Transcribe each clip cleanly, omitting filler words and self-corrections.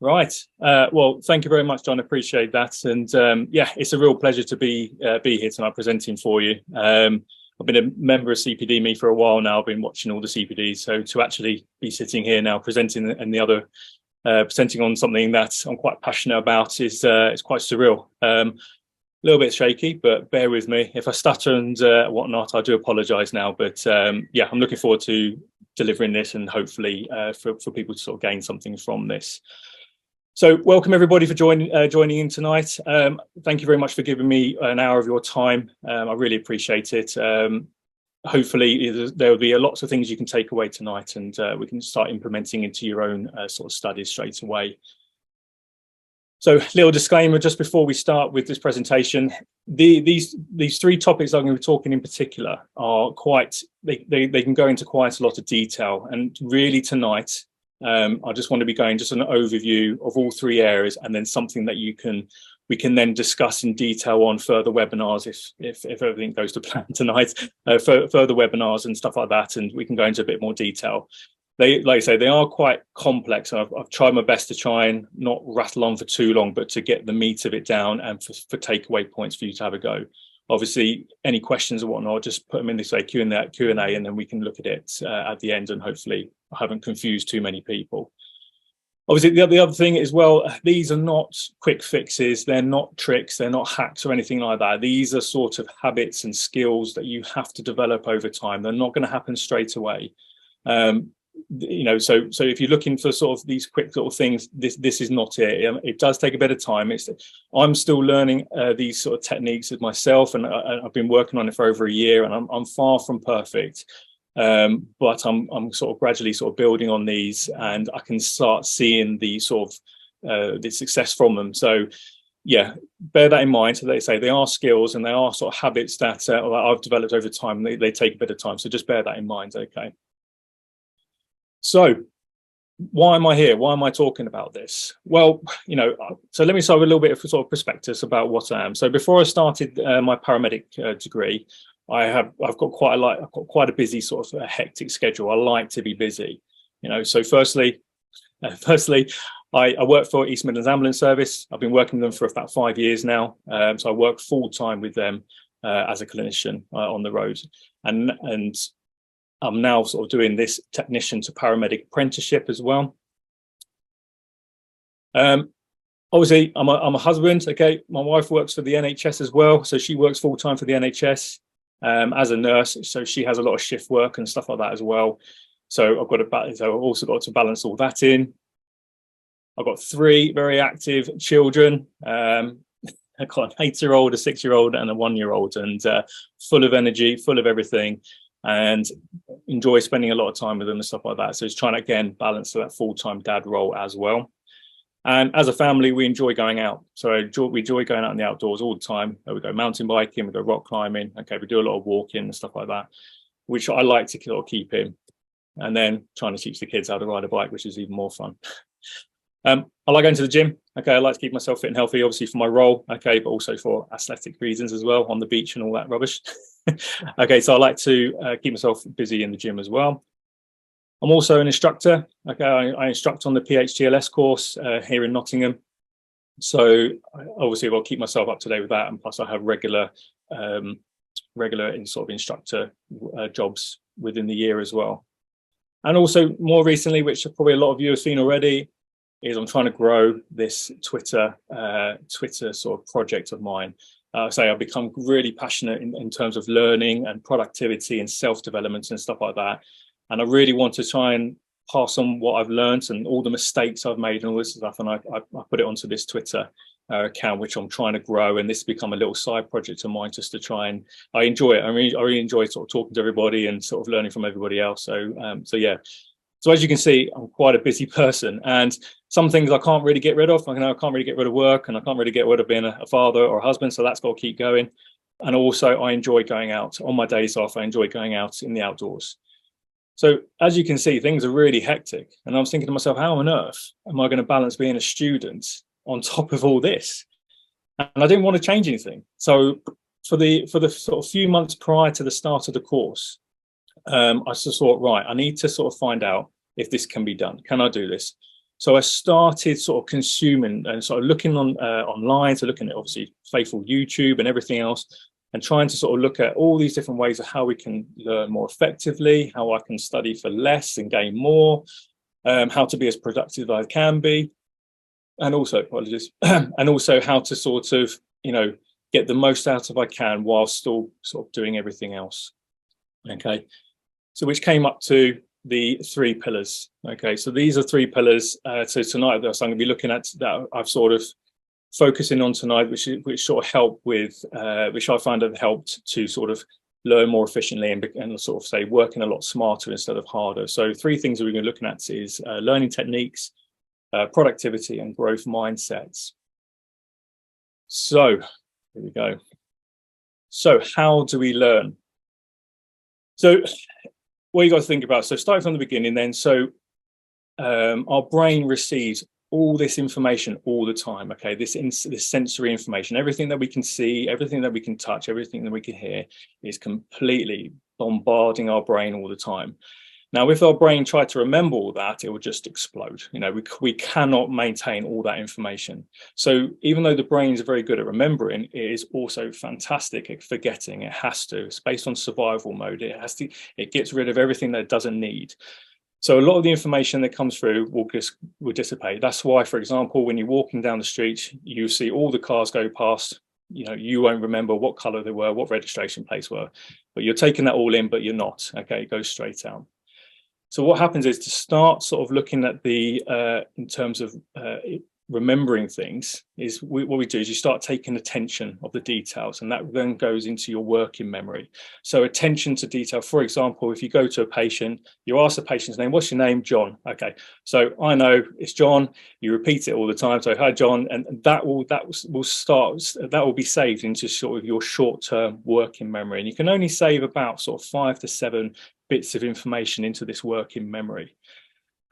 Right. Well, thank you very much, John. Appreciate that. And yeah, it's a real pleasure to be here tonight presenting for you. I've been a member of CPD for a while now. I've been watching all the CPDs. So to actually be sitting here now presenting and the other presenting on something that I'm quite passionate about is it's quite surreal. A little bit shaky, but bear with me. If I stutter and whatnot, I do apologise now. But yeah, I'm looking forward to delivering this and hopefully for people to sort of gain something from this. So welcome everybody for joining in tonight. Thank you very much for giving me an hour of your time. I really appreciate it. Hopefully there will be lots of things you can take away tonight, and we can start implementing into your own sort of studies straight away. So little disclaimer just before we start with this presentation. These three topics I'm going to be talking in particular are quite, they can go into quite a lot of detail, and really tonight I just want to be going just an overview of all three areas, and then something that we can then discuss in detail on further webinars if everything goes to plan tonight, further webinars and stuff like that, and we can go into a bit more detail. Like I say, they are quite complex. I've tried my best to try and not rattle on for too long, but to get the meat of it down and for takeaway points for you to have a go. Obviously, any questions or whatnot, just put them in this Q&A, and then we can look at it at the end, and hopefully I haven't confused too many people. Obviously, the other thing as well, these are not quick fixes. They're not tricks. They're not hacks or anything like that. These are sort of habits and skills that you have to develop over time. They're not going to happen straight away. You know, so if you're looking for sort of these quick little things, this is not it. It does take a bit of time. I'm still learning these sort of techniques of myself, and I've been working on it for over a year, and I'm far from perfect. But I'm sort of gradually sort of building on these, and I can start seeing the sort of the success from them. So yeah, bear that in mind. So they say they are skills and they are sort of habits that I've developed over time. They take a bit of time, so just bear that in mind. Okay. So why am I here? Why am I talking about this? Well, you know, so let me start with a little bit of sort of perspectives about what I am. So before I started my paramedic degree, I've got quite a busy sort of hectic schedule. I like to be busy, you know. So firstly, I work for East Midlands Ambulance Service. I've been working with them for about 5 years now. So I work full time with them as a clinician on the road, and I'm now sort of doing this technician to paramedic apprenticeship as well. Obviously, I'm a husband. Okay, my wife works for the NHS as well, so she works full time for the NHS as a nurse. So she has a lot of shift work and stuff like that as well. So I've also got to balance all that in. I've got 3 very active children. I've got an 8-year-old, a 6-year-old, and a 1-year-old, and full of energy, full of everything, and enjoy spending a lot of time with them and stuff like that. So it's trying to, again, balance that full-time dad role as well. And as a family, we enjoy going out. So we enjoy going out in the outdoors all the time. We go mountain biking, we go rock climbing. Okay, we do a lot of walking and stuff like that, which I like to sort of keep in. And then trying to teach the kids how to ride a bike, which is even more fun. I like going to the gym. Okay, I like to keep myself fit and healthy, obviously for my role. Okay, but also for athletic reasons as well, on the beach and all that rubbish. Okay, so I like to keep myself busy in the gym as well. I'm also an instructor. Okay, I instruct on the PHTLS course here in Nottingham. So obviously I've got to keep myself up to date with that, and plus I have regular sort of instructor jobs within the year as well. And also more recently, which probably a lot of you have seen already, is I'm trying to grow this Twitter sort of project of mine. I've become really passionate in terms of learning and productivity and self-development and stuff like that. And I really want to try and pass on what I've learned and all the mistakes I've made and all this stuff. And I put it onto this Twitter account, which I'm trying to grow. And this has become a little side project of mine just to try and I enjoy it. I really enjoy sort of talking to everybody and sort of learning from everybody else. So yeah. So as you can see, I'm quite a busy person, and some things I can't really get rid of. I can't really get rid of work, and I can't really get rid of being a father or a husband. So that's got to keep going. And also I enjoy going out on my days off. I enjoy going out in the outdoors. So as you can see, things are really hectic. And I was thinking to myself, how on earth am I going to balance being a student on top of all this? And I didn't want to change anything. So for the sort of few months prior to the start of the course, I just thought, right, I need to sort of find out if this can be done. Can I do this? So I started sort of consuming and sort of looking on online, so looking at obviously faithful YouTube and everything else, and trying to sort of look at all these different ways of how we can learn more effectively, how I can study for less and gain more, how to be as productive as I can be, and also, apologies, and also how to sort of, you know, get the most out of I can while still sort of doing everything else. Okay, so which came up to the 3 pillars. Okay, so these are 3 pillars. So tonight, so I'm going to be looking at that. I've sort of focusing on tonight, which sort of help with, which I find have helped to sort of learn more efficiently and sort of say working a lot smarter instead of harder. So 3 things that we're going to be looking at is learning techniques, productivity, and growth mindsets. So here we go. So how do we learn? So what you got to think about, so starting from the beginning then, so our brain receives all this information all the time, okay, this sensory information, everything that we can see, everything that we can touch, everything that we can hear is completely bombarding our brain all the time. Now, if our brain tried to remember all that, it would just explode. You know, we cannot maintain all that information. So even though the brain is very good at remembering, it is also fantastic at forgetting. It has to. It's based on survival mode. It gets rid of everything that it doesn't need. So a lot of the information that comes through will dissipate. That's why, for example, when you're walking down the street, you see all the cars go past. You know, you won't remember what color they were, what registration plates were, but you're taking that all in, but you're not. Okay, it goes straight out. So what happens is to start sort of looking at the, in terms of remembering things, is what we do is you start taking attention of the details, and that then goes into your working memory. So attention to detail. For example, if you go to a patient, you ask the patient's name, what's your name? John. Okay, so I know it's John. You repeat it all the time. So hi, John, and that will be saved into sort of your short-term working memory. And you can only save about sort of 5 to 7 bits of information into this working memory.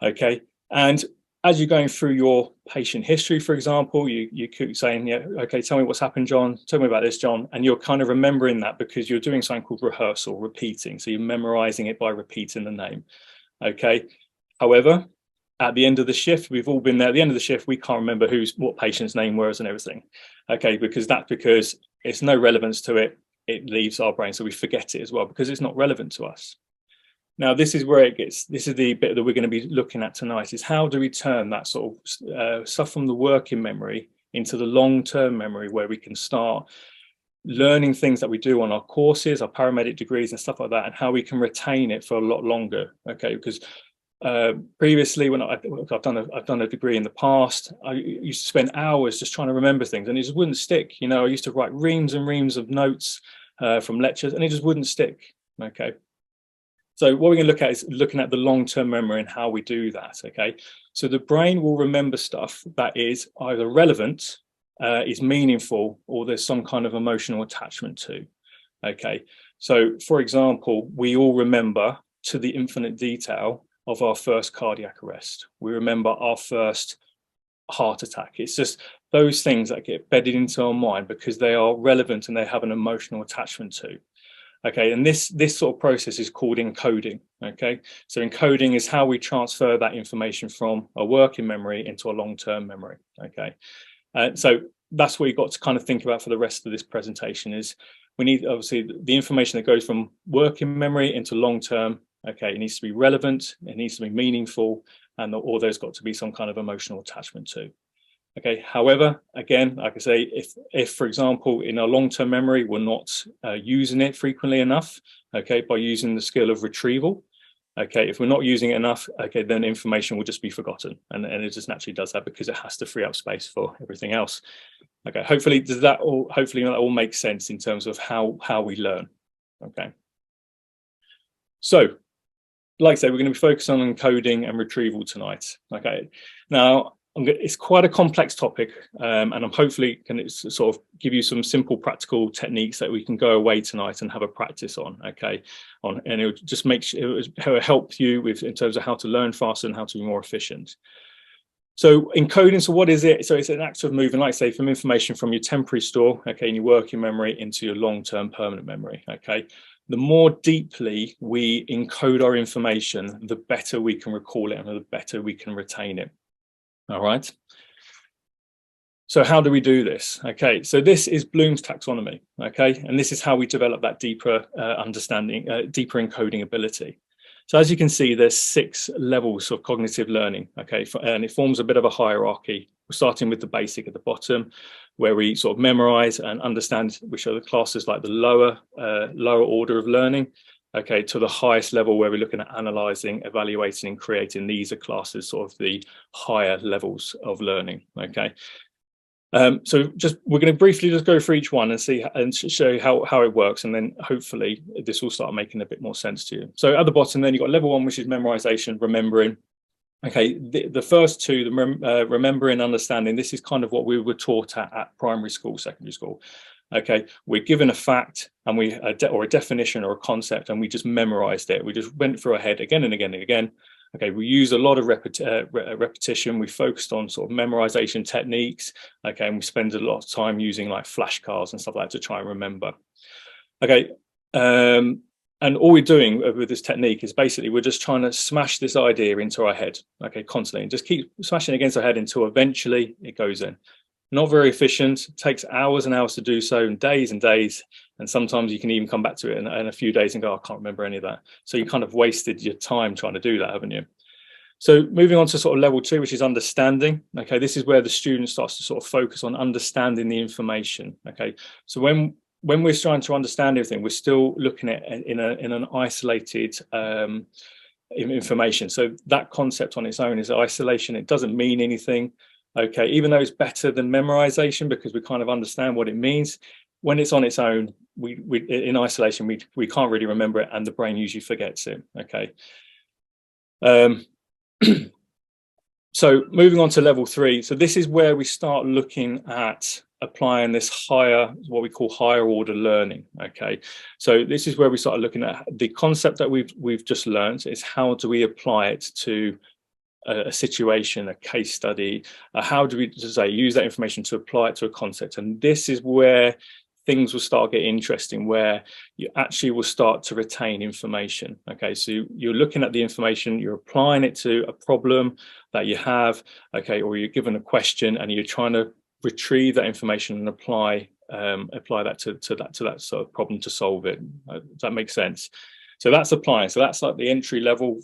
Okay, and as you're going through your patient history, for example, you keep saying, yeah, okay, tell me what's happened, John. Tell me about this, John. And you're kind of remembering that because you're doing something called rehearsal, repeating. So you're memorizing it by repeating the name. Okay. However, at the end of the shift, we've all been there. At the end of the shift, we can't remember what patient's name was and everything. Okay, because it's no relevance to it. It leaves our brain, so we forget it as well because it's not relevant to us. Now, this is where this is the bit that we're going to be looking at tonight, is how do we turn that sort of stuff from the working memory into the long-term memory, where we can start learning things that we do on our courses, our paramedic degrees and stuff like that, and how we can retain it for a lot longer. Okay, because previously when I've done a degree in the past, I used to spend hours just trying to remember things, and it just wouldn't stick. You know, I used to write reams and reams of notes from lectures, and it just wouldn't stick. Okay. So what we're going to look at is looking at the long-term memory and how we do that. Okay, so the brain will remember stuff that is either relevant, is meaningful, or there's some kind of emotional attachment to. Okay, so for example, we all remember to the infinite detail of our first cardiac arrest. We remember our first heart attack. It's just those things that get bedded into our mind because they are relevant and they have an emotional attachment to. Okay, and this sort of process is called encoding. Okay, so encoding is how we transfer that information from a working memory into a long-term memory. Okay, so that's what you've got to kind of think about for the rest of this presentation. Is we need, obviously, the information that goes from working memory into long-term. Okay, it needs to be relevant, it needs to be meaningful, and all those got to be some kind of emotional attachment to. Okay, however, again, like I say, if for example, in our long-term memory, we're not using it frequently enough, okay, by using the skill of retrieval, okay, if we're not using it enough, okay, then information will just be forgotten, and it just naturally does that because it has to free up space for everything else. Okay, hopefully that all makes sense in terms of how we learn. Okay, so like I say, we're going to be focusing on encoding and retrieval tonight. Okay, now it's quite a complex topic, and I'm hopefully can sort of give you some simple practical techniques that we can go away tonight and have a practice on. Okay, and it'll just it'll help you with in terms of how to learn faster and how to be more efficient. So encoding, so what is it? So it's an act of moving, like I say, from information from your temporary store, okay, in your working memory into your long-term permanent memory. Okay, the more deeply we encode our information, the better we can recall it and the better we can retain it. All right. So how do we do this? Okay, so this is Bloom's taxonomy. Okay, and this is how we develop that deeper understanding, deeper encoding ability. So as you can see, there's 6 levels of cognitive learning. Okay, and it forms a bit of a hierarchy. We're starting with the basic at the bottom, where we sort of memorize and understand, which are the classes like the lower order of learning. Okay, to the highest level where we're looking at analyzing, evaluating, and creating. These are classes, sort of the higher levels of learning. Okay. So we're going to briefly just go through each one and see and show you how it works, and then hopefully this will start making a bit more sense to you. So at the bottom, then you've got level 1, which is memorization, remembering. Okay, the first two, the remembering, understanding, this is kind of what we were taught at primary school, secondary school. Okay, we're given a fact and or a definition or a concept, and we just memorized it. We just went through our head again and again and again. Okay, we use a lot of repetition. We focused on sort of memorization techniques. Okay, and we spend a lot of time using like flashcards and stuff like that to try and remember. Okay, and all we're doing with this technique is basically we're just trying to smash this idea into our head. Okay, constantly, and just keep smashing against our head until eventually it goes in. Not very efficient, takes hours and hours to do so, and days, and sometimes you can even come back to it in a few days and go, I can't remember any of that. So you kind of wasted your time trying to do that, haven't you? So moving on to sort of level 2, which is understanding. Okay, this is where the student starts to sort of focus on understanding the information. Okay, so when we're trying to understand everything, we're still looking at in an isolated information. So that concept on its own is isolation. It doesn't mean anything. Okay, even though it's better than memorization because we kind of understand what it means, when it's on its own, we in isolation, we can't really remember it, and the brain usually forgets it. Okay. So moving on to level 3. So this is where we start looking at applying this what we call higher order learning. Okay, so this is where we start looking at the concept that we've just learned. Is how do we apply it to a situation, a case study? How do we use that information to apply it to a concept? And this is where things will start getting interesting, where you actually will start to retain information. Okay, so you're looking at the information, you're applying it to a problem that you have, okay, or you're given a question and you're trying to retrieve that information and apply that to that sort of problem to solve it. Does that make sense? So that's applying. So that's like the entry level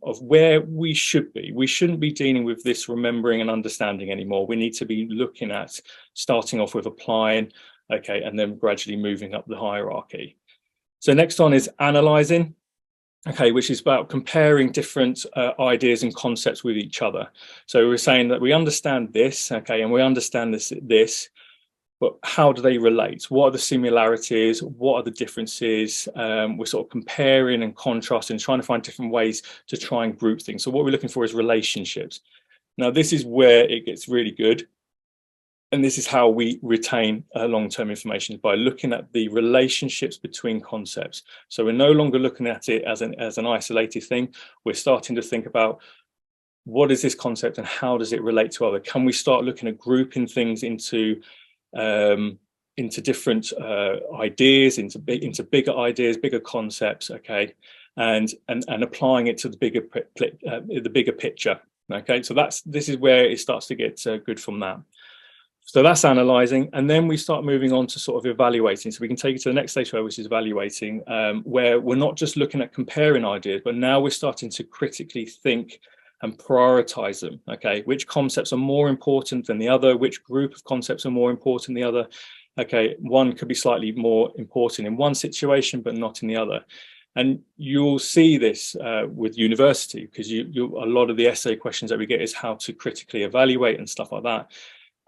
of where we should be. We shouldn't be dealing with this remembering and understanding anymore. We need to be looking at starting off with applying, okay, and then gradually moving up the hierarchy. So next on is analyzing, okay, which is about comparing different ideas and concepts with each other. So we're saying that we understand this, okay, and we understand this. But how do they relate? What are the similarities? What are the differences? We're sort of comparing and contrasting, trying to find different ways to try and group things. So what we're looking for is relationships. Now, this is where it gets really good. And this is how we retain long-term information, by looking at the relationships between concepts. So we're no longer looking at it as an isolated thing. We're starting to think about, what is this concept and how does it relate to other? Can we start looking at grouping things into different ideas, into bigger ideas, bigger concepts, okay, and applying it to the bigger picture, okay. So this is where it starts to get good from that. So that's analyzing, and then we start moving on to sort of evaluating. So we can take it to the next stage, which is evaluating, where we're not just looking at comparing ideas, but now we're starting to critically think and prioritize them. Okay, which concepts are more important than the other? Which group of concepts are more important than the other? Okay, one could be slightly more important in one situation, but not in the other. And you'll see this with university, because a lot of the essay questions that we get is how to critically evaluate and stuff like that.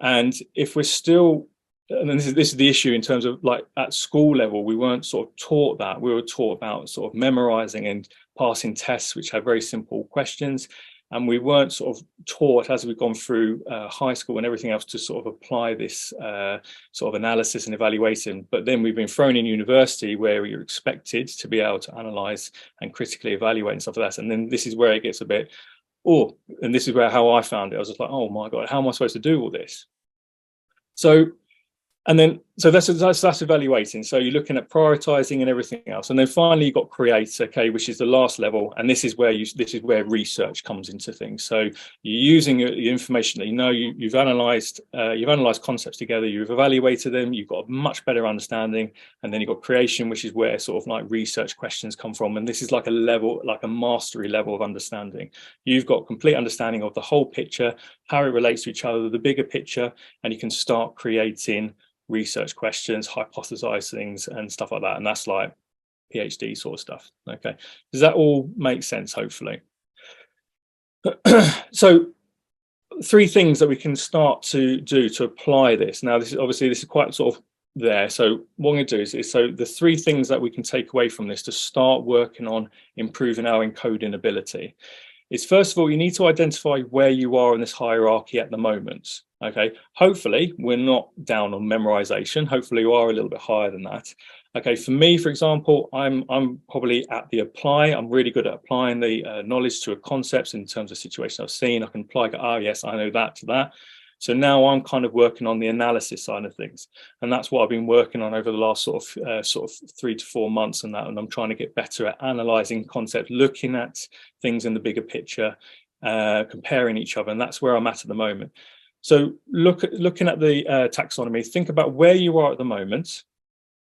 And if we're still, and this is the issue in terms of, like, at school level, we weren't sort of taught that. We were taught about sort of memorizing and passing tests, which have very simple questions. And we weren't sort of taught, as we've gone through high school and everything else, to sort of apply this sort of analysis and evaluation. But then we've been thrown in university, where you're expected to be able to analyze and critically evaluate and stuff like that. And then this is where it gets a bit, and this is how I found it. I was just like, oh my God, how am I supposed to do all this? So, and then So that's evaluating. So you're looking at prioritizing and everything else, and then finally you've got create, okay, which is the last level, and this is where research comes into things. So you're using the information that you know, you've analysed concepts together, you've evaluated them, you've got a much better understanding, and then you've got creation, which is where sort of like research questions come from, and this is like a level, like a mastery level of understanding. You've got complete understanding of the whole picture, how it relates to each other, the bigger picture, and you can start creating research questions, hypothesize things and stuff like that, and that's like PhD sort of stuff. Okay, does that all make sense? Hopefully. So 3 things that we can start to do to apply this. Now this is quite sort of there, so what I'm going to do is so the 3 things that we can take away from this to start working on improving our encoding ability is, first of all, you need to identify where you are in this hierarchy at the moment. Okay, hopefully we're not down on memorization. Hopefully you are a little bit higher than that. Okay, for me, for example, I'm probably at the apply. I'm really good at applying the knowledge to a concept in terms of situations I've seen. I can apply, oh yes, I know that to that. So now I'm kind of working on the analysis side of things, and that's what I've been working on over the last sort of 3 to 4 months, and I'm trying to get better at analysing concepts, looking at things in the bigger picture, comparing each other, and that's where I'm at the moment. So looking at the taxonomy, think about where you are at the moment,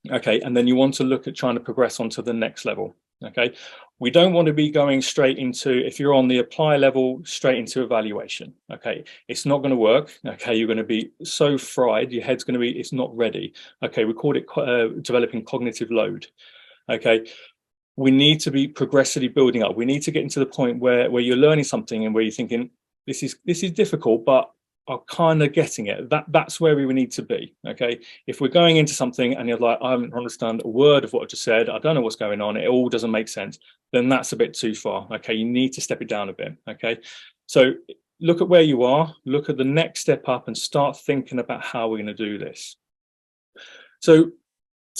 okay, and then you want to look at trying to progress on to the next level. Okay, we don't want to be going straight into, if you're on the apply level, straight into evaluation. Okay, it's not going to work. Okay, you're going to be so fried, your head's going to be, it's not ready. Okay, we called it developing cognitive load. Okay, we need to be progressively building up. We need to get into the point where you're learning something and where you're thinking, this is difficult, but are kind of getting it. That's where we need to be. Okay, if we're going into something and you're like, I don't understand a word of what I just said, I don't know what's going on, it all doesn't make sense, then that's a bit too far. Okay, you need to step it down a bit. Okay, so look at where you are, look at the next step up, and start thinking about how we're going to do this. So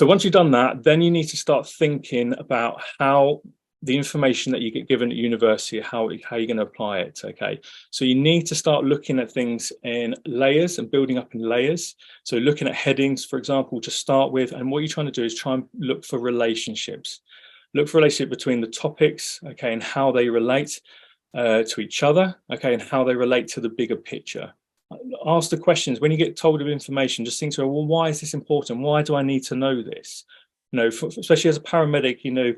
once you've done that, then you need to start thinking about how the information that you get given at university, how you're going to apply it. Okay, so you need to start looking at things in layers and building up in layers. So looking at headings, for example, to start with, and what you're trying to do is try and look for relationships. Look for relationship between the topics, okay, and how they relate to each other, okay, and how they relate to the bigger picture. Ask the questions when you get told of information. Just think to, well, why is this important? Why do I need to know this? You know, especially as a paramedic, you know,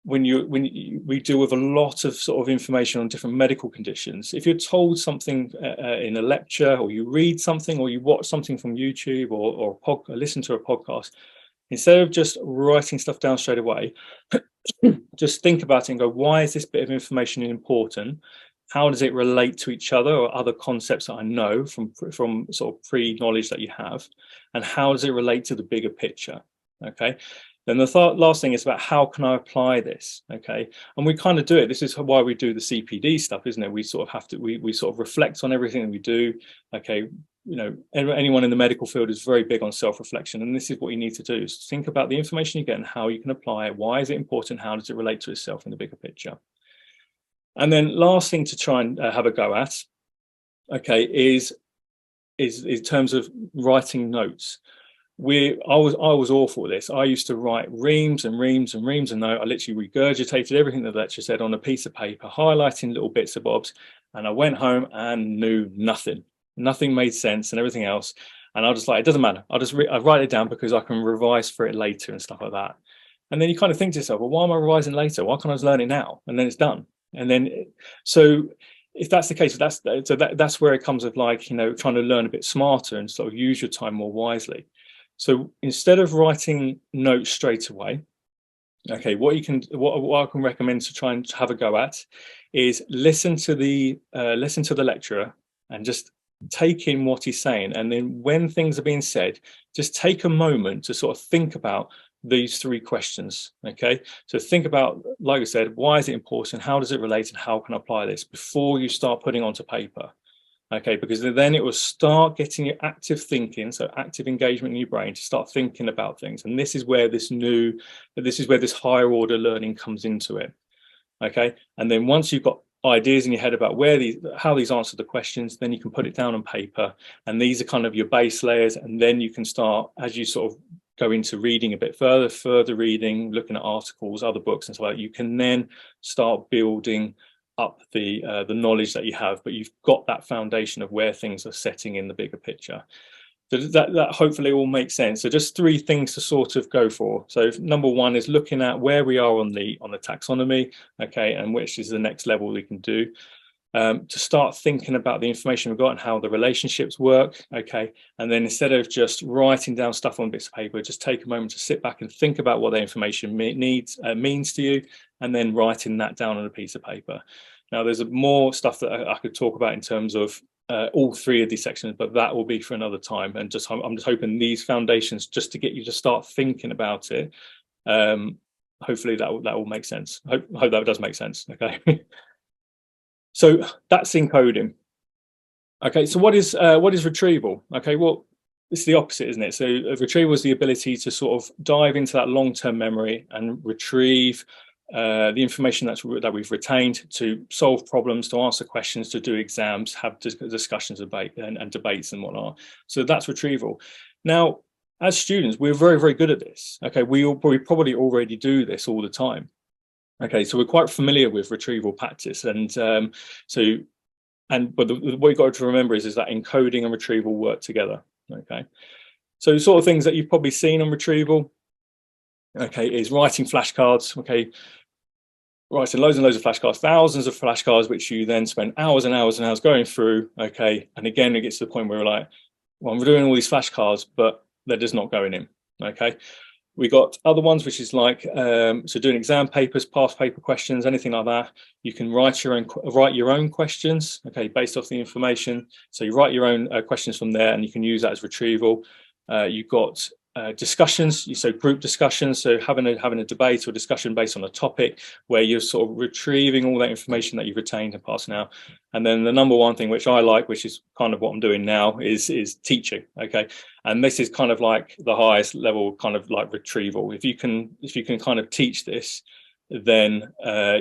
when we deal with a lot of sort of information on different medical conditions. If you're told something in a lecture, or you read something, or you watch something from YouTube, or listen to a podcast, instead of just writing stuff down straight away, just think about it and go, why is this bit of information important? How does it relate to each other or other concepts that I know from sort of pre-knowledge that you have? And how does it relate to the bigger picture? Okay. Then the last thing is about, how can I apply this? Okay, and we kind of do it. This is why we do the CPD stuff, isn't it? We sort of have to, we sort of reflect on everything that we do. Okay, you know, anyone in the medical field is very big on self-reflection, and this is what you need to do, is think about the information you get and how you can apply it. Why is it important? How does it relate to itself in the bigger picture? And then last thing to try and have a go at, okay, is in terms of writing notes. I was awful at this. I used to write reams and reams and reams of notes. I literally regurgitated everything that the lecturer said on a piece of paper, highlighting little bits and bobs, and I went home and knew nothing. Nothing made sense and everything else. And I was just like, it doesn't matter. I write it down because I can revise for it later and stuff like that. And then you kind of think to yourself, well, why am I revising later? Why can't I just learn it now? And then it's done. And then, so if that's the case, that's where it comes of, like, you know, trying to learn a bit smarter and sort of use your time more wisely. So instead of writing notes straight away, okay, what I can recommend to try and have a go at is listen to the lecturer and just take in what he's saying. And then when things are being said, just take a moment to sort of think about these 3 questions. Okay, so think about, like I said, why is it important? How does it relate? And how can I apply this before you start putting onto paper? Okay, because then it will start getting your active thinking, so active engagement in your brain to start thinking about things. And this is where this higher order learning comes into it. Okay, and then once you've got ideas in your head about how these answer the questions, then you can put it down on paper, and these are kind of your base layers. And then you can start, as you sort of go into reading a bit further reading, looking at articles, other books and so on, you can then start building up the knowledge that you have, but you've got that foundation of where things are setting in the bigger picture. So that hopefully all makes sense. So just 3 things to sort of go for. So number 1 is looking at where we are on the taxonomy, okay, and which is the next level we can do. To start thinking about the information we've got and how the relationships work, okay, and then instead of just writing down stuff on bits of paper, just take a moment to sit back and think about what the information means to you, and then writing that down on a piece of paper. Now, there's more stuff that I could talk about in terms of all 3 of these sections, but that will be for another time. And I'm just hoping these foundations, just to get you to start thinking about it. Hopefully that will make sense. Hope that does make sense. Okay. So that's encoding. Okay. So what is retrieval? Okay. Well, it's the opposite, isn't it? So retrieval is the ability to sort of dive into that long-term memory and retrieve the information that we've retained to solve problems, to answer questions, to do exams, have discussions, and debates and whatnot. So that's retrieval. Now, as students, we're very, very good at this. Okay, we probably already do this all the time. Okay, so we're quite familiar with retrieval practice, and but what you've got to remember is that encoding and retrieval work together. Okay, so sort of things that you've probably seen on retrieval, okay, is writing flashcards. Okay, writing loads and loads of flashcards, thousands of flashcards, which you then spend hours and hours and hours going through. Okay, and again, it gets to the point where we're like, well, I'm doing all these flashcards, but they're just not going in. Okay, we got other ones, which is like so doing exam papers, past paper questions, anything like that. You can write your own questions, okay, based off the information. So you write your own questions from there, and you can use that as retrieval. You've got discussions, so group discussions, so having a debate or discussion based on a topic where you're sort of retrieving all that information that you've retained and passing out. And then the number 1 thing, which I like, which is kind of what I'm doing now, is teaching. Okay, and this is kind of like the highest level, kind of like retrieval. If you can kind of teach this, then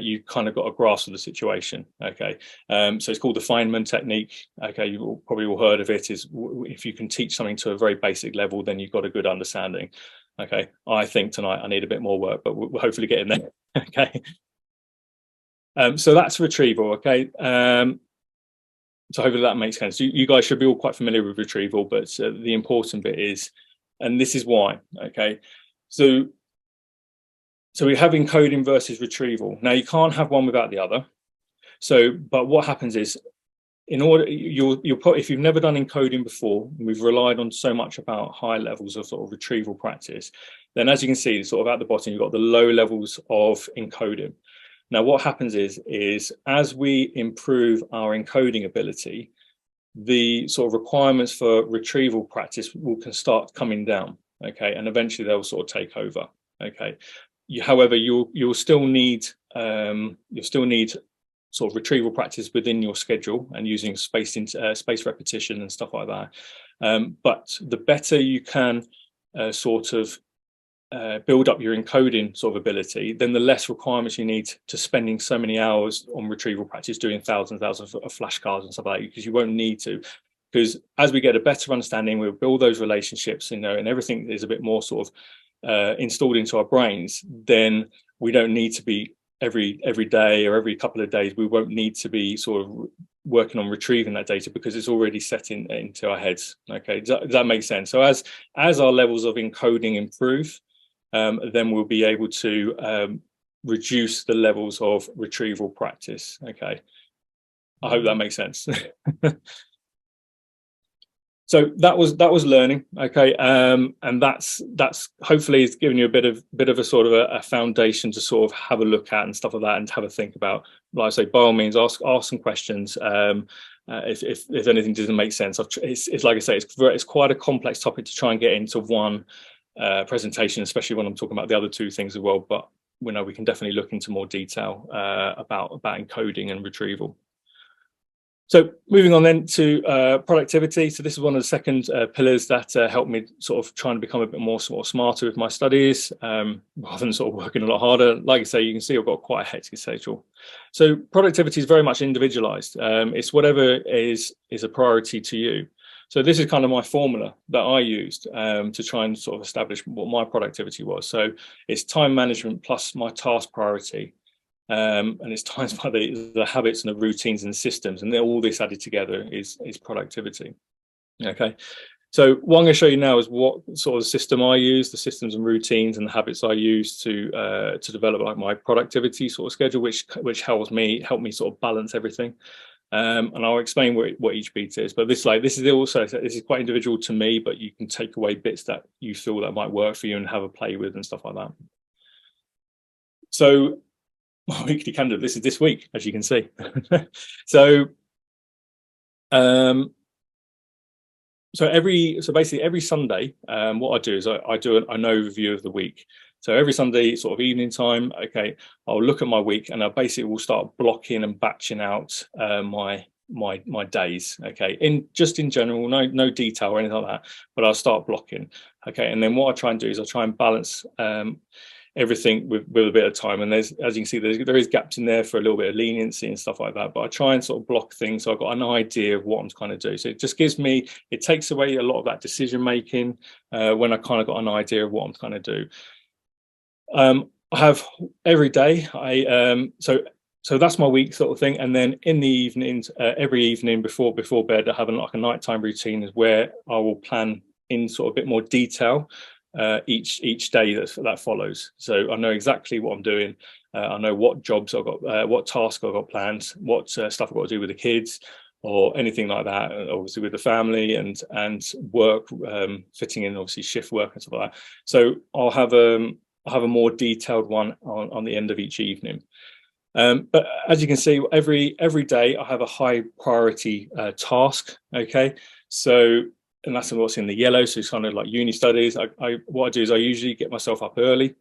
you kind of got a grasp of the situation. Okay, so it's called the Feynman technique. Okay, you've probably all heard of it. Is if you can teach something to a very basic level, then you've got a good understanding. Okay, I think tonight I need a bit more work, but we'll hopefully get in there. Okay, so that's retrieval. Okay, so hopefully that makes sense. You guys should be all quite familiar with retrieval, but the important bit is, and this is why. Okay, so we have encoding versus retrieval. Now, you can't have one without the other. So, but what happens is, if you've never done encoding before, and we've relied on so much about high levels of sort of retrieval practice, then as you can see, sort of at the bottom, you've got the low levels of encoding. Now, what happens is as we improve our encoding ability, the sort of requirements for retrieval practice can start coming down. Okay, and eventually they'll sort of take over. Okay. However, you'll still need sort of retrieval practice within your schedule and using space repetition and stuff like that. But the better you can sort of build up your encoding sort of ability, then the less requirements you need to spending so many hours on retrieval practice doing thousands of flashcards and stuff like that, because you won't need to. Because as we get a better understanding, we'll build those relationships, and everything is a bit more sort of installed into our brains, then we don't need to be every day or every couple of days, we won't need to be sort of working on retrieving that data because it's already set into our heads. Okay, does that make sense? So as our levels of encoding improve, then we'll be able to reduce the levels of retrieval practice. Okay, I hope that makes sense. So that was learning, okay, and that's hopefully it's given you a bit of a sort of a foundation to sort of have a look at and stuff like that, and have a think about. Like I say, by all means, ask some questions if anything doesn't make sense. It's like I say, it's quite a complex topic to try and get into one presentation, especially when I'm talking about the other 2 things as well. But we can definitely look into more detail about encoding and retrieval. So moving on then to productivity. So this is one of the second pillars that helped me sort of trying to become a bit more sort of smarter with my studies, rather than sort of working a lot harder. Like I say, you can see I've got quite a hectic schedule. So productivity is very much individualized. It's whatever is a priority to you. So this is kind of my formula that I used to try and sort of establish what my productivity was. So it's time management plus my task priority. And it's times by the habits and the routines and systems, and all this added together is productivity. Okay, so what I'm going to show you now is what sort of system I use, the systems and routines and the habits I use to develop like my productivity sort of schedule, which help me sort of balance everything. And I'll explain what each beat is. But this is quite individual to me, but you can take away bits that you feel that might work for you and have a play with and stuff like that. So my weekly calendar, this is this week, as you can see. So basically every Sunday, what I do is I do an overview of the week. So every Sunday, sort of evening time, okay, I'll look at my week and I basically will start blocking and batching out my days. Okay, in general, no detail or anything like that, but I'll start blocking. Okay, and then what I try and do is I try and balance everything with a bit of time, and there's, as you can see, there is gaps in there for a little bit of leniency and stuff like that, but I try and sort of block things so I've got an idea of what I'm kind of doing. So it just it takes away a lot of that decision making when I kind of got an idea of what I'm kind of do. I have every day so that's my week sort of thing, and then in the evenings, every evening before bed, I have like a nighttime routine where I will plan in sort of a bit more detail each day that follows. So I know exactly what I'm doing. I know what jobs I've got, what tasks I've got planned, what stuff I've got to do with the kids or anything like that, obviously with the family and work, fitting in obviously shift work and stuff like that. So I'll have a more detailed one on the end of each evening. But as you can see, every day I have a high priority task. Okay, so, and that's what's in the yellow. So it's kind of like uni studies. What I do is I usually get myself up early.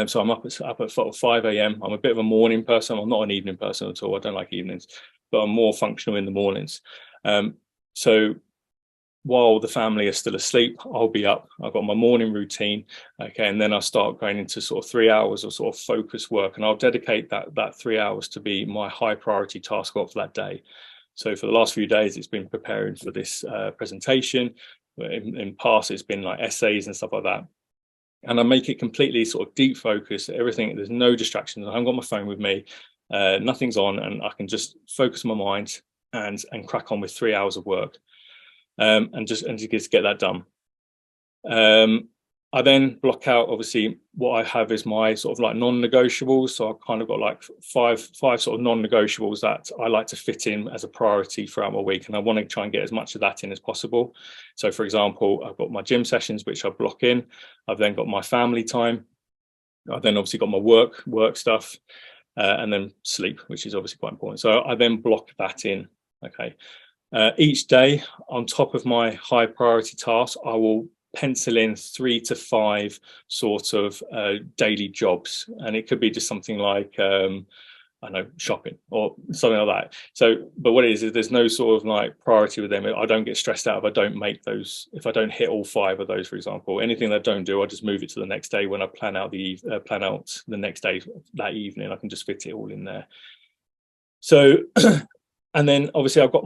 So I'm up at sort of 5 a.m. I'm a bit of a morning person. I'm not an evening person at all. I don't like evenings, but I'm more functional in the mornings. So while the family are still asleep, I'll be up. I've got my morning routine. Okay, and then I start going into sort of 3 hours of sort of focus work, and I'll dedicate that 3 hours to be my high priority task for that day. So for the last few days, it's been preparing for this presentation. In past, it's been like essays and stuff like that. And I make it completely sort of deep focus, everything. There's no distractions. I haven't got my phone with me. Nothing's on, and I can just focus my mind and crack on with 3 hours of work, and just get that done. I then block out, obviously, what I have is my sort of like non-negotiables. So I've kind of got like five sort of non-negotiables that I like to fit in as a priority throughout my week. And I want to try and get as much of that in as possible. So for example, I've got my gym sessions, which I block in. I've then got my family time. I've then obviously got my work stuff, and then sleep, which is obviously quite important. So I then block that in. Okay. Each day, on top of my high priority tasks, I will pencil in 3 to 5 sort of daily jobs, and it could be just something like I know, shopping or something like that. So, but what it is there's no sort of like priority with them. I don't get stressed out if I don't make those, if I don't hit all 5 of those, for example. Anything that I don't do, I just move it to the next day. When I plan out the next day, that evening, I can just fit it all in there. So and then obviously I've got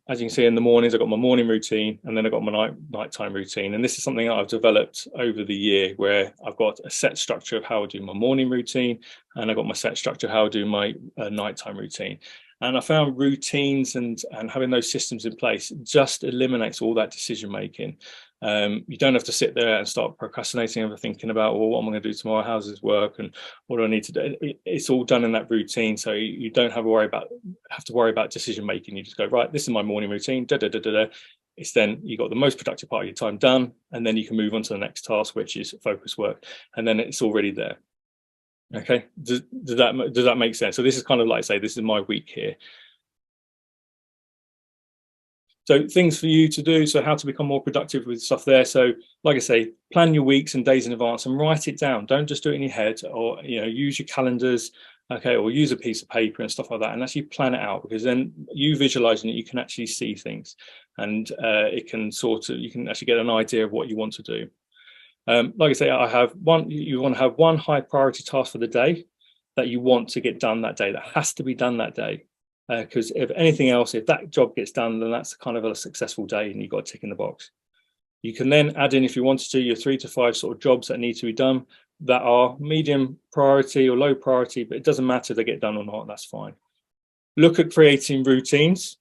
as you can see in the mornings, I've got my morning routine, and then I've got my nighttime routine. And this is something that I've developed over the year, where I've got a set structure of how I do my morning routine, and I've got my set structure of how I do my nighttime routine. And I found routines and having those systems in place just eliminates all that decision making. You don't have to sit there and start procrastinating and thinking about, well, what am I going to do tomorrow? How's this work? And what do I need to do? It's all done in that routine. So you don't have to worry about decision making. You just go, right, this is my morning routine. It's then you got the most productive part of your time done, and then you can move on to the next task, which is focus work. And then it's already there. Okay, does that make sense? So this is kind of like, say, this is my week here. So things for you to do, so how to become more productive with stuff there. So like I say, plan your weeks and days in advance and write it down. Don't just do it in your head, or use your calendars. okay, or use a piece of paper and stuff like that, and actually plan it out, because then you visualizing it, you can actually see things, and it can you can actually get an idea of what you want to do. Like I say, you want to have one high priority task for the day that you want to get done that day, that has to be done that day. Because if anything else, if that job gets done, then that's kind of a successful day and you've got to tick in the box. You can then add in, if you wanted to, your 3 to 5 sort of jobs that need to be done that are medium priority or low priority, but it doesn't matter if they get done or not, that's fine. Look at creating routines.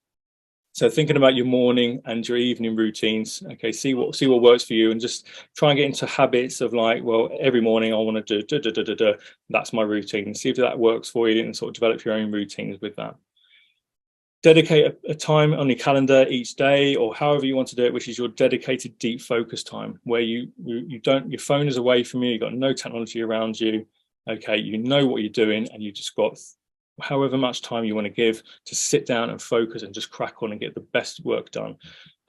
So thinking about your morning and your evening routines, okay, see what works for you, and just try and get into habits of like, well, every morning I want to do that's my routine. See if that works for you and sort of develop your own routines with that. Dedicate a time on your calendar each day, or however you want to do it, which is your dedicated deep focus time, where you don't, your phone is away from you, you've got no technology around you, okay, you know what you're doing, and you've just got however much time you want to give to sit down and focus and just crack on and get the best work done.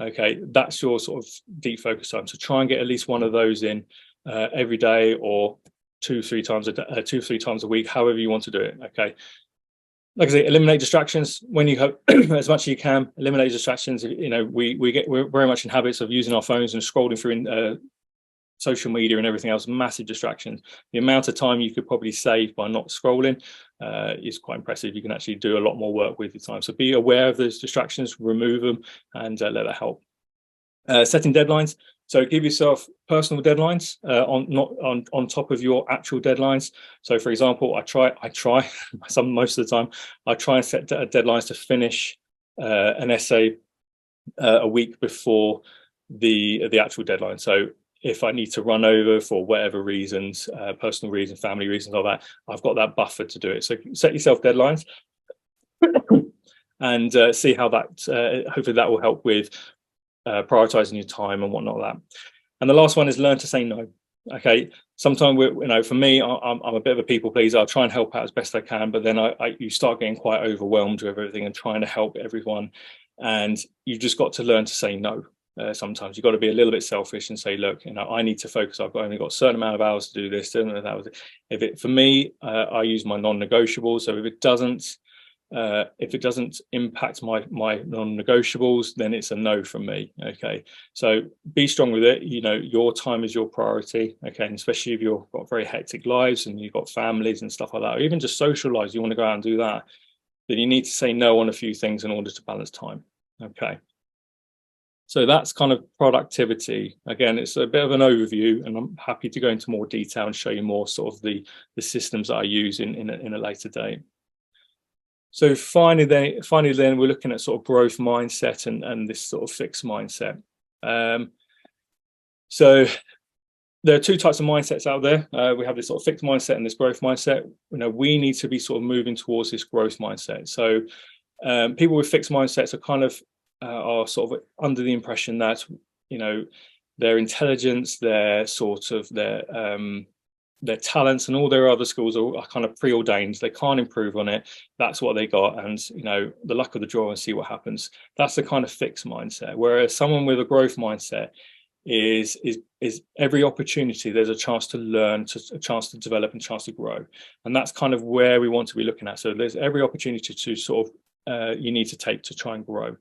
Okay, that's your sort of deep focus time. So try and get at least one of those in every day, or 2-3 times a week, however you want to do it. Okay, like I say, eliminate distractions when you have as much as you can. Eliminate distractions. You know, we're very much in habits of using our phones and scrolling through social media and everything else. Massive distractions. The amount of time you could probably save by not scrolling is quite impressive. You can actually do a lot more work with your time. So be aware of those distractions, remove them, and let that help. Setting deadlines. So give yourself personal deadlines on top of your actual deadlines. So for example, I try most of the time, I try and set deadlines to finish an essay a week before the actual deadline. So if I need to run over for whatever reasons, personal reasons, family reasons, all that, I've got that buffer to do it. So set yourself deadlines and see how that, hopefully that will help with prioritizing your time and whatnot like that. And the last one is learn to say no. Okay, sometimes for me, I'm a bit of a people pleaser. I'll try and help out as best I can, but then you start getting quite overwhelmed with everything and trying to help everyone, and you've just got to learn to say no. Sometimes you've got to be a little bit selfish and say, look, I need to focus. I've only got a certain amount of hours to do this. For me, I use my non-negotiables. So if it doesn't impact my non-negotiables, then it's a no from me. Okay, so be strong with it. Your time is your priority. Okay, and especially if you've got very hectic lives and you've got families and stuff like that, or even just social lives, you want to go out and do that, then you need to say no on a few things in order to balance time. Okay, so that's kind of productivity. Again, it's a bit of an overview, and I'm happy to go into more detail and show you more sort of the systems that I use in a later date. So finally, then we're looking at sort of growth mindset and this sort of fixed mindset. So there are 2 types of mindsets out there. We have this sort of fixed mindset and this growth mindset. We need to be sort of moving towards this growth mindset. So people with fixed mindsets are sort of under the impression that their intelligence, their talents and all their other skills are kind of preordained. They can't improve on it. That's what they got, and the luck of the draw and see what happens. That's the kind of fixed mindset. Whereas someone with a growth mindset is every opportunity there's a chance to learn, a chance to develop, and a chance to grow. And that's kind of where we want to be looking at. So there's every opportunity to sort of you need to take to try and grow.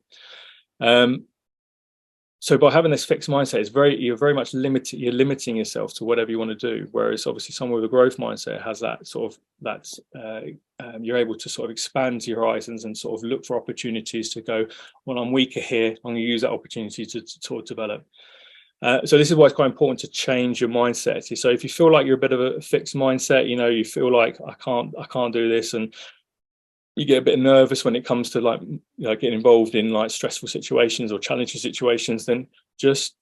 So by having this fixed mindset, you're very much limiting yourself to whatever you want to do. Whereas obviously someone with a growth mindset has that sort of you're able to sort of expand your horizons and sort of look for opportunities to go, well, I'm weaker here, I'm going to use that opportunity to sort of develop. So this is why it's quite important to change your mindset. So if you feel like you're a bit of a fixed mindset, you feel like I can't do this, and you get a bit nervous when it comes to getting involved in stressful situations or challenging situations, then just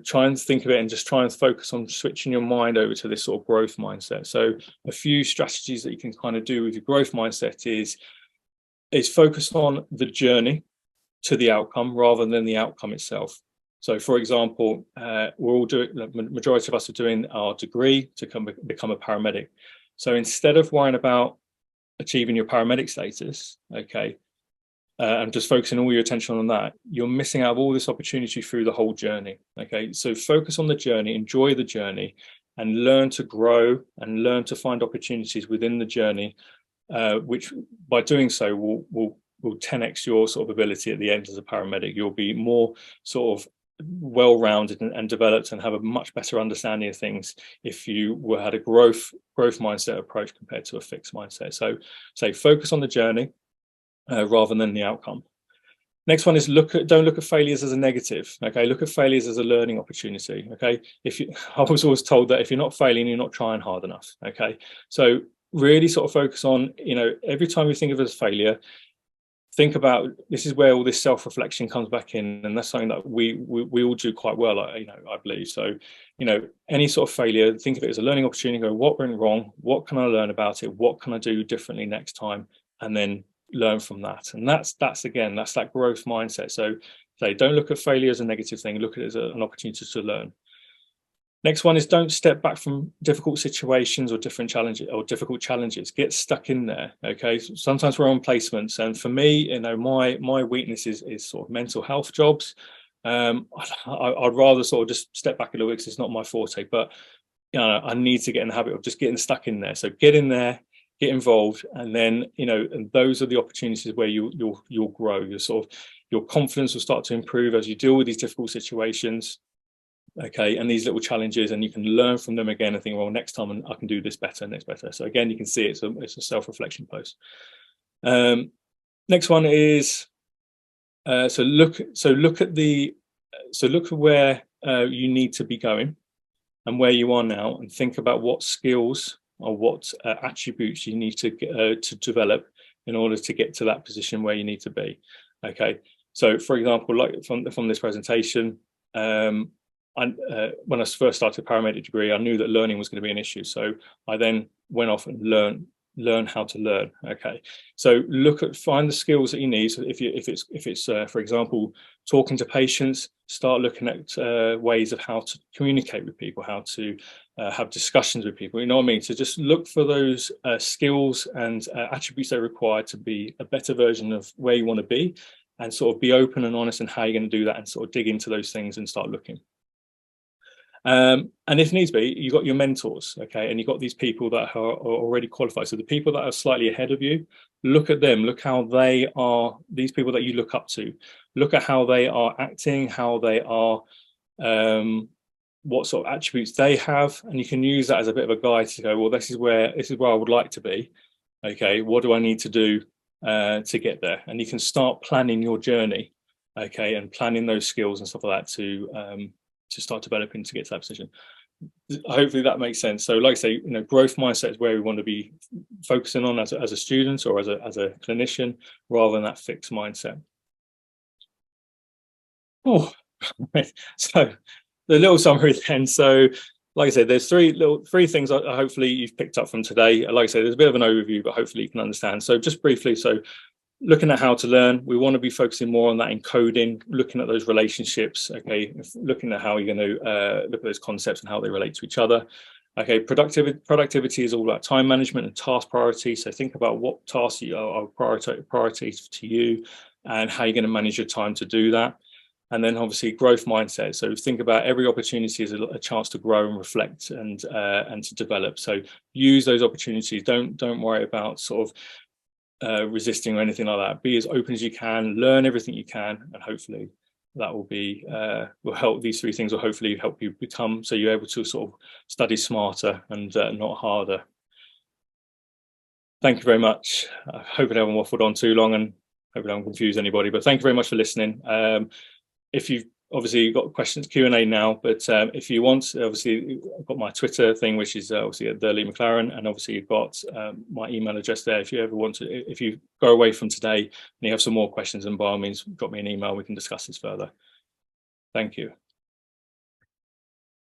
try and think of it and just try and focus on switching your mind over to this sort of growth mindset. So a few strategies that you can kind of do with your growth mindset is focus on the journey to the outcome rather than the outcome itself. So for example, the majority of us are doing our degree to become a paramedic. So instead of worrying about achieving your paramedic status, okay, and just focusing all your attention on that, you're missing out of all this opportunity through the whole journey. Okay, so focus on the journey, enjoy the journey, and learn to grow and learn to find opportunities within the journey which by doing so will 10x your sort of ability at the end as a paramedic. You'll be more sort of well-rounded and developed and have a much better understanding of things if you had a growth mindset approach compared to a fixed mindset. So focus on the journey rather than the outcome. Next one is don't look at failures as a negative. Okay, look at failures as a learning opportunity. Okay, I was always told that if you're not failing, you're not trying hard enough. Okay, so really sort of focus on, every time you think of it as failure, think about, this is where all this self-reflection comes back in, and that's something that we all do quite well, I believe. So any sort of failure, think of it as a learning opportunity. Go, what went wrong? What can I learn about it? What can I do differently next time? And then learn from that. And that's that growth mindset. So don't look at failure as a negative thing, look at it as an opportunity to learn. Next one is don't step back from difficult situations or difficult challenges. Get stuck in there. Okay. Sometimes we're on placements, and for me, my weakness is sort of mental health jobs. I'd rather sort of just step back a little bit because it's not my forte, but I need to get in the habit of just getting stuck in there. So get in there, get involved, and then and those are the opportunities where you'll grow. Your confidence will start to improve as you deal with these difficult situations. Okay, and these little challenges, and you can learn from them again and think, well, next time I can do this better, next better. So again, you can see it's a self-reflection post. Next one is look at where you need to be going and where you are now, and think about what skills or what attributes you need to develop in order to get to that position where you need to be. Okay, so for example, like from this presentation, when I first started a paramedic degree, I knew that learning was going to be an issue. So I then went off and learn how to learn. Okay, so find the skills that you need. So if it's for example, talking to patients, start looking at ways of how to communicate with people, how to have discussions with people. You know what I mean? So just look for those skills and attributes that are required to be a better version of where you want to be, and sort of be open and honest in how you're going to do that, and sort of dig into those things and start looking. And if needs be, you've got your mentors, okay, and you've got these people that are already qualified. So the people that are slightly ahead of you, look at them, look how they are, these people that you look up to, look at how they are acting, how they are, what sort of attributes they have, and you can use that as a bit of a guide to go, well, this is where I would like to be. Okay, what do I need to do to get there? And you can start planning your journey, okay, and planning those skills and stuff like that to start developing to get to that position. Hopefully that makes sense. So like I say, growth mindset is where we want to be focusing on as a student or as a clinician, rather than that fixed mindset. Oh, so the little summary then. So like I said, there's three things hopefully you've picked up from today. Like I said, there's a bit of an overview, but hopefully you can understand. So just briefly, looking at how to learn, we want to be focusing more on that encoding, looking at those relationships, okay, looking at how you're going to look at those concepts and how they relate to each other. Okay, productivity is all about time management and task priority. So think about what tasks are priority to you and how you're going to manage your time to do that. And then obviously growth mindset. So think about every opportunity as a chance to grow and reflect and to develop. So use those opportunities. Don't worry about sort of resisting or anything like that. Be as open as you can, learn everything you can, and hopefully that will help. These three things will hopefully help you become, so you're able to sort of study smarter and not harder. Thank you very much. I hope I haven't waffled on too long, and hope I haven't confused anybody, but thank you very much for listening. If you've obviously got questions, Q&A now, but if you want, obviously I've got my Twitter thing, which is obviously at the Lee McLaren, and obviously you've got my email address there. If you ever want to, if you go away from today and you have some more questions, then by all means drop me an email, we can discuss this further. Thank you.